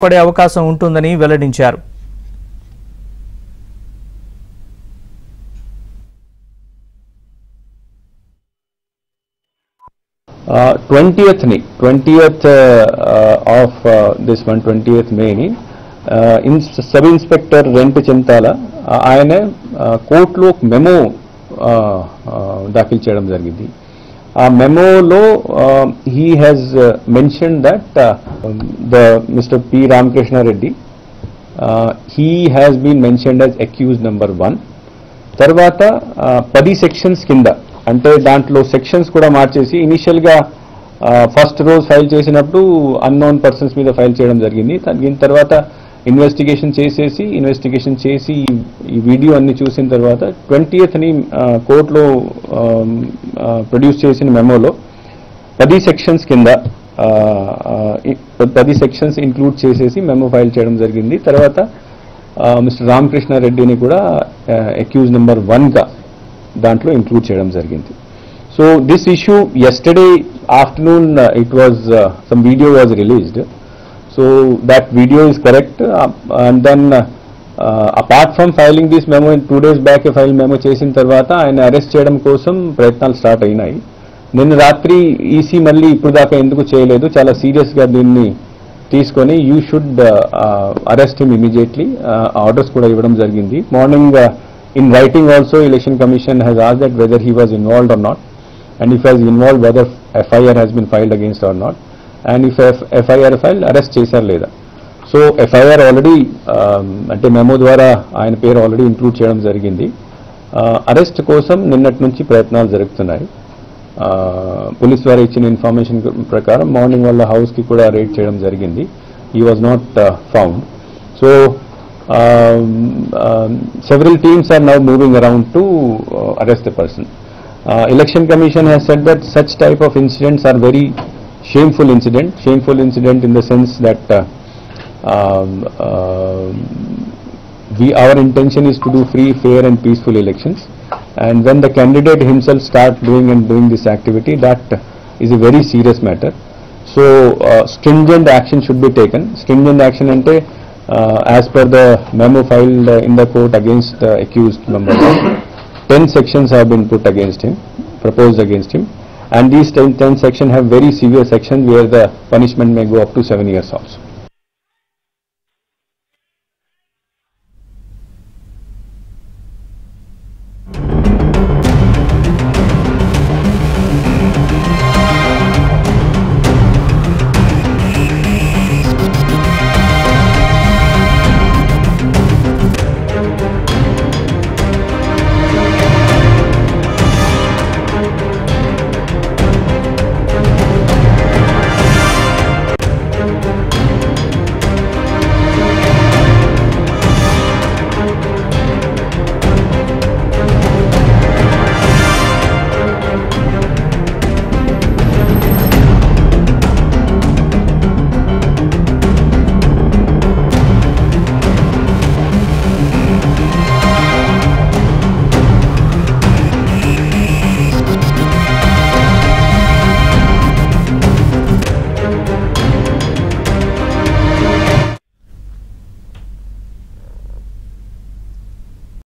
పడే అవకాశం ఉంటుందని వెల్లడించారు. Twentieth of this one 20th May ni Sub Inspector Rent Chintala ayane court lo memo dakil cheyadam jarigindi. A memo lo he has mentioned that the Mr. P. Ramakrishna Reddy he has been mentioned as accused number 1. Tarvata 10 sections kinda అంటే దాంట్లో sections కూడా మార్చేసి initial గా first రోజు file చేసినప్పుడు unknown persons మీద file చేయడం జరిగింది. దీని తర్వాత ఇన్వెస్టిగేషన్ చేసి ఈ వీడియో అన్ని చూసిన తర్వాత 20th ని కోర్టులో ప్రొడ్యూస్ చేసిన మెమోలో 10 సెక్షన్స్ కింద 10 సెక్షన్స్ ఇంక్లూడ్ చేసేసి మెమో ఫైల్ చేయడం జరిగింది. తర్వాత మిస్టర్ రామకృష్ణ రెడ్డిని కూడా అక్యూజ్ నెంబర్ 1 గా దాంట్లో ఇంక్లూడ్ చేయడం జరిగింది. So this issue yesterday afternoon it was some video was released. So that video is correct and then apart from filing this memo in 2 days back file memo చేసిన తర్వాత ఆయన arrest చేయడం కోసం ప్రయత్నాలు స్టార్ట్ అయినాయి. నిన్న రాత్రి ఈసీ మళ్ళీ ఇప్పుడు దాకా ఎందుకు చేయలేదు, చాలా సీరియస్ గా దీన్ని తీసుకొని you should arrest him immediately orders కూడా ఇవ్వడం జరిగింది. Morning in writing also Election Commission has asked that whether he was involved or not, and if he was involved whether FIR has been filed against or not, and if FIR filed arrest chesar leda. So FIR already ante memo dwara ayana పేరు already include చేయడం జరిగింది. Arrest కోసం నిన్నటి నుంచి ప్రయత్నాలు జరుగుతున్నాయి. Police వారు ఇచ్చిన ఇన్ఫర్మేషన్ ప్రకారం మార్నింగ్ వాళ్ళ హౌస్ కి కూడా రైడ్ చేయడం జరిగింది. he was not found. So several teams are now moving around to arrest the person. Election Commission has said that such type of incidents are very shameful incident in the sense that our intention is to do free, fair and peaceful elections, and when the candidate himself start doing this activity, that is a very serious matter. So stringent action should be taken. Stringent action ante as per the memo filed in the court against the accused number 10 sections have been proposed against him, and these 10 sections have very severe sections where the punishment may go up to 7 years also.